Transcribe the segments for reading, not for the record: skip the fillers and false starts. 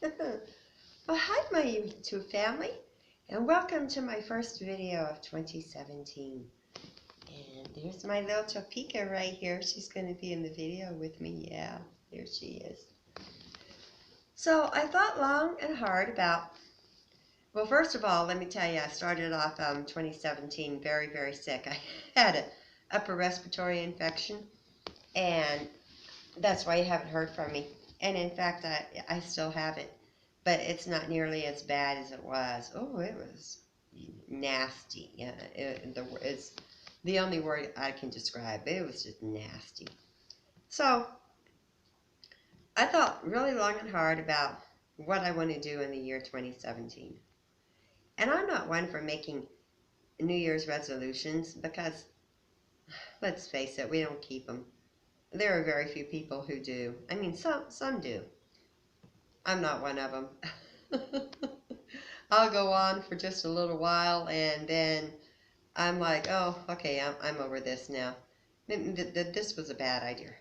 Well, hi my YouTube family, and welcome to my first video of 2017. And there's my little Topeka right here. She's going to be in the video with me. Yeah, there she is. So I thought long and hard about, well, first of all, let me tell you, I started off 2017 very, very sick. I had an upper respiratory infection, and that's why you haven't heard from me. And in fact, I still have it. But it's not nearly as bad as it was. Oh, it was nasty. Yeah, it's the only word I can describe. It was just nasty. So I thought really long and hard about what I want to do in the year 2017. And I'm not one for making New Year's resolutions because, let's face it, we don't keep them. There are very few people who do. I mean, some do. I'm not one of them. I'll go on for just a little while and then I'm like, oh, okay, I'm over this now. This was a bad idea.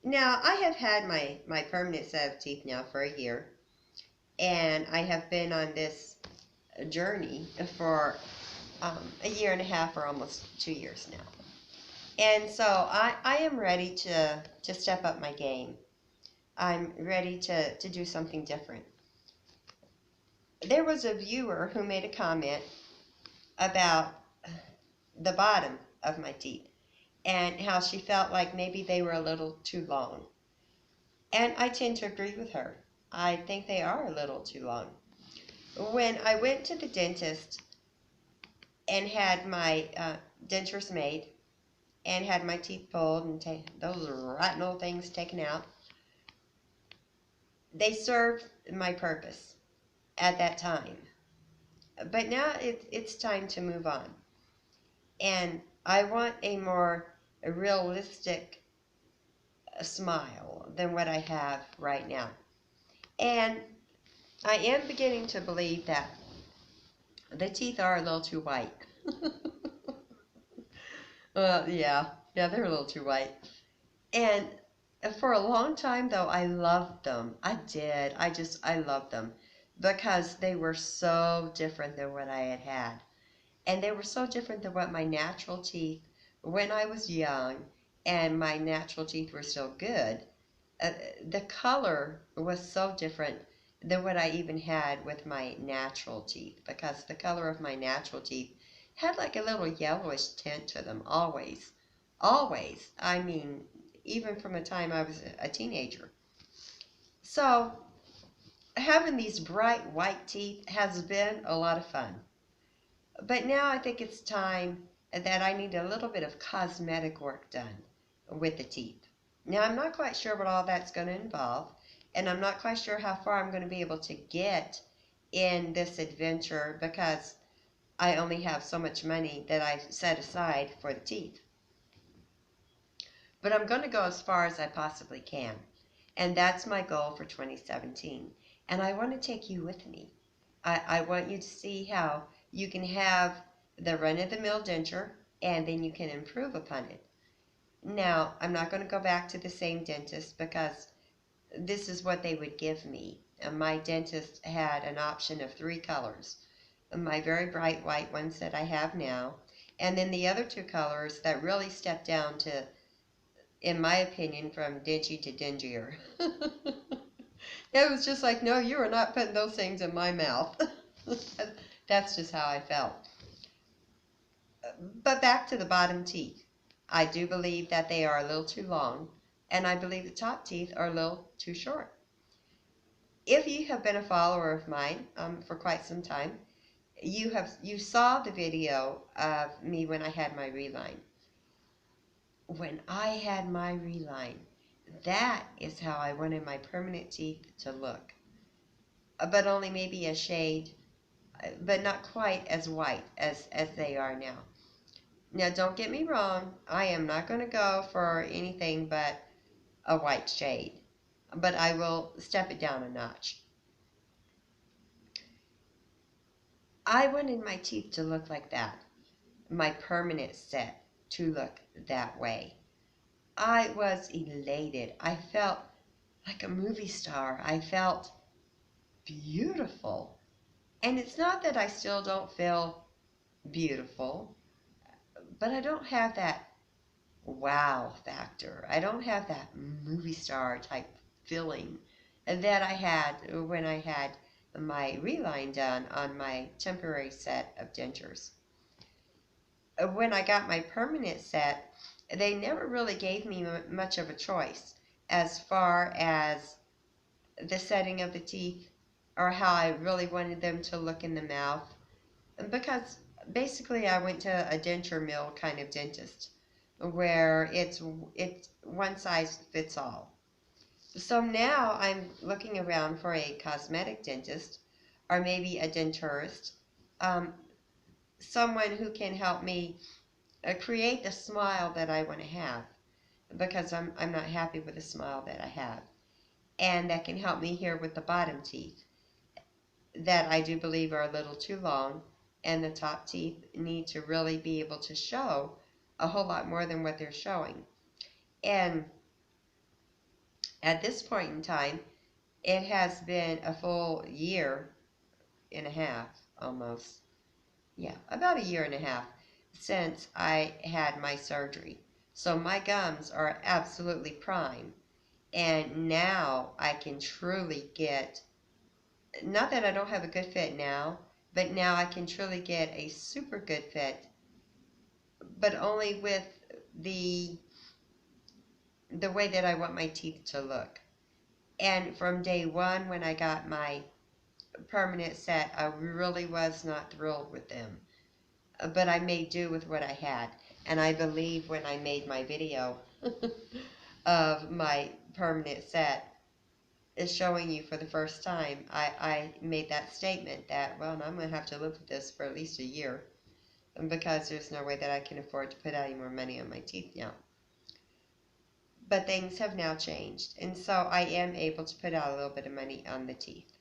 Now, I have had my permanent set of teeth now for a year, and I have been on this journey for a year and a half or almost 2 years now. And so I am ready to step up my game. I'm ready to do something different. There was a viewer who made a comment about the bottom of my teeth and how she felt like maybe they were a little too long. And I tend to agree with her. I think they are a little too long. When I went to the dentist and had my dentures made and had my teeth pulled and those rotten old things taken out, they served my purpose at that time. But now it's time to move on. And I want a more realistic smile than what I have right now. And I am beginning to believe that the teeth are a little too white. Yeah, they're a little too white. And for a long time, though, I loved them. I did. I loved them because they were so different than what I had had. And they were so different than what my natural teeth, when I was young and my natural teeth were still good, the color was so different than what I even had with my natural teeth, because the color of my natural teeth had like a little yellowish tint to them always. Always. I mean, even from the time I was a teenager. So having these bright white teeth has been a lot of fun. But now I think it's time that I need a little bit of cosmetic work done with the teeth. Now, I'm not quite sure what all that's going to involve, and I'm not quite sure how far I'm going to be able to get in this adventure because I only have so much money that I've set aside for the teeth. But I'm going to go as far as I possibly can, and that's my goal for 2017. And I want to take you with me. I want you to see how you can have the run-of-the-mill denture and then you can improve upon it. Now, I'm not going to go back to the same dentist because this is what they would give me. My dentist had an option of 3 colors. My very bright white ones that I have now, and then the other 2 colors that really step down to, in my opinion, from dingy to dingier. It was just like, no, you are not putting those things in my mouth. That's just how I felt. But back to the bottom teeth. I do believe that they are a little too long, and I believe the top teeth are a little too short. If you have been a follower of mine for quite some time, you saw the video of me when I had my reline. When I had my reline, that is how I wanted my permanent teeth to look. But only maybe a shade, but not quite as white as they are now. Now, don't get me wrong, I am not going to go for anything but a white shade, but I will step it down a notch. I wanted my teeth to look like that, my permanent set to look that way. I was elated. I felt like a movie star. I felt beautiful. And it's not that I still don't feel beautiful, but I don't have that wow factor. I don't have that movie star type feeling that I had when I had my reline done on my temporary set of dentures. When I got my permanent set, they never really gave me much of a choice as far as the setting of the teeth or how I really wanted them to look in the mouth, because basically I went to a denture mill kind of dentist where it's one size fits all. So now I'm looking around for a cosmetic dentist or maybe a denturist, um, someone who can help me create the smile that I want to have, because I'm not happy with the smile that I have, and that can help me here with the bottom teeth that I do believe are a little too long, and the top teeth need to really be able to show a whole lot more than what they're showing. And at this point in time, it has been a full year and a half, almost. Yeah, about a year and a half since I had my surgery. So my gums are absolutely prime. And now I can truly get, not that I don't have a good fit now, but now I can truly get a super good fit, but only with the the way that I want my teeth to look. And from day one when I got my permanent set, I really was not thrilled with them. But I made do with what I had. And I believe when I made my video of my permanent set is showing you for the first time, I made that statement that, well, I'm going to have to live with this for at least a year, because there's no way that I can afford to put any more money on my teeth now. But things have now changed, and so I am able to put out a little bit of money on the teeth.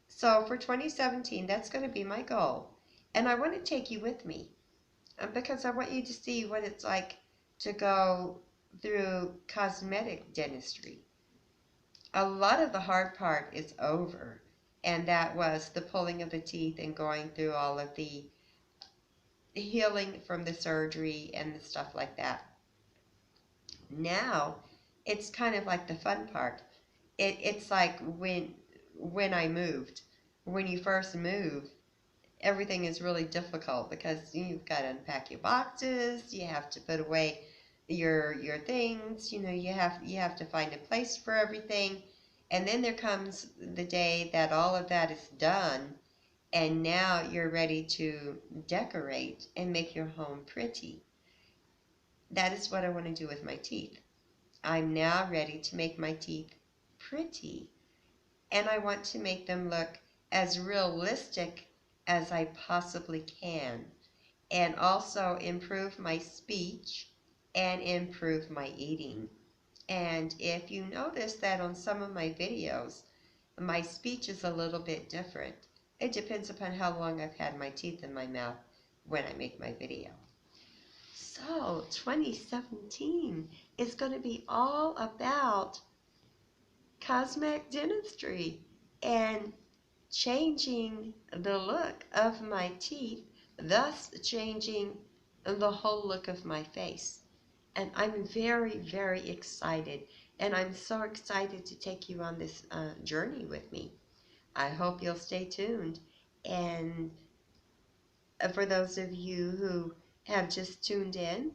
So for 2017, that's going to be my goal. And I want to take you with me, because I want you to see what it's like to go through cosmetic dentistry. A lot of the hard part is over, and that was the pulling of the teeth and going through all of the healing from the surgery and the stuff like that. Now it's kind of like the fun part. It's like when I moved. When you first move, everything is really difficult because you've got to unpack your boxes, you have to put away your things, you have to find a place for everything. And then there comes the day that all of that is done, and now you're ready to decorate and make your home pretty. That is what I want to do with my teeth. I'm now ready to make my teeth pretty, and I want to make them look as realistic as I possibly can, and also improve my speech and improve my eating. And if you notice that on some of my videos, my speech is a little bit different. It depends upon how long I've had my teeth in my mouth when I make my video. So 2017 is going to be all about cosmetic dentistry and changing the look of my teeth, thus changing the whole look of my face. And I'm very, very excited, and I'm so excited to take you on this journey with me. I hope you'll stay tuned. And for those of you who have just tuned in,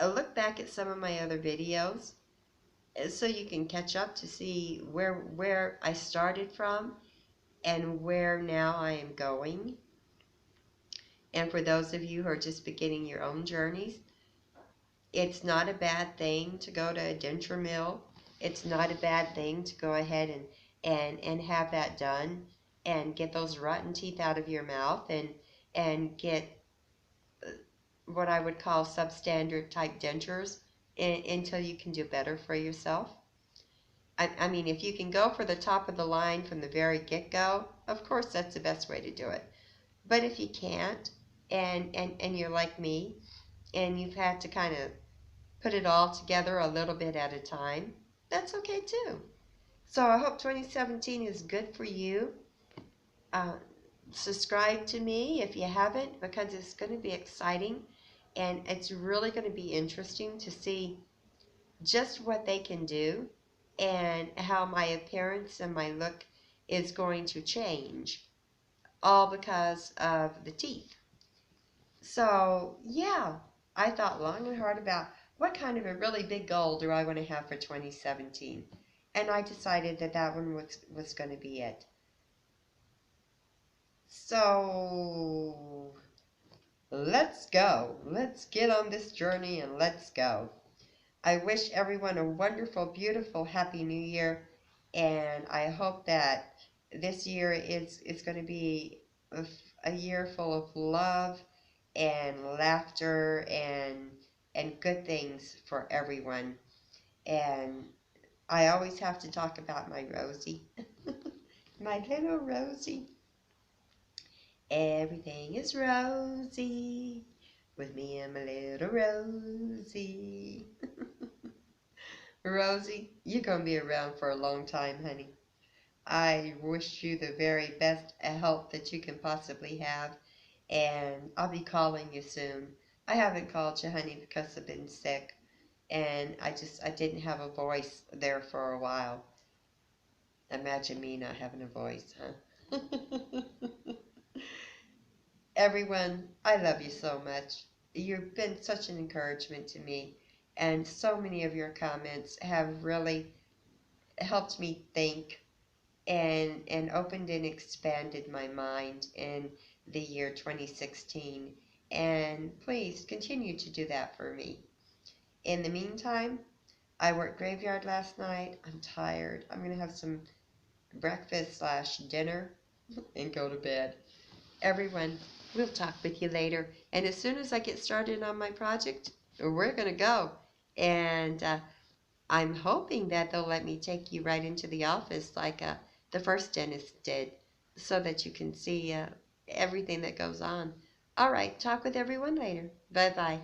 look back at some of my other videos so you can catch up to see where I started from and where now I am going. And for those of you who are just beginning your own journeys, it's not a bad thing to go to a denture mill. It's not a bad thing to go ahead and have that done and get those rotten teeth out of your mouth and get what I would call substandard type dentures until you can do better for yourself. I mean, if you can go for the top of the line from the very get-go, of course that's the best way to do it. But if you can't, and you're like me, and you've had to kind of put it all together a little bit at a time, that's okay too. So I hope 2017 is good for you. Uh, Subscribe to me if you haven't, because it's going to be exciting and it's really going to be interesting to see just what they can do and how my appearance and my look is going to change, all because of the teeth. So, yeah, I thought long and hard about what kind of a really big goal do I want to have for 2017. And I decided that that one was going to be it. So, let's go. Let's get on this journey and let's go. I wish everyone a wonderful, beautiful, happy new year. And I hope that this year is going to be a year full of love and laughter and good things for everyone. And I always have to talk about my Rosie, my little Rosie. Everything is rosy with me and my little Rosie. Rosie, you're going to be around for a long time, honey. I wish you the very best health that you can possibly have, and I'll be calling you soon. I haven't called you, honey, because I've been sick, and I didn't have a voice there for a while. Imagine me not having a voice, huh? Everyone, I love you so much. You've been such an encouragement to me, and so many of your comments have really helped me think and opened and expanded my mind in the year 2016. And please continue to do that for me. In the meantime, I worked graveyard last night. I'm tired. I'm going to have some breakfast slash dinner and go to bed. Everyone, we'll talk with you later. And as soon as I get started on my project, we're going to go. And I'm hoping that they'll let me take you right into the office like the first dentist did, so that you can see everything that goes on. All right, talk with everyone later. Bye-bye.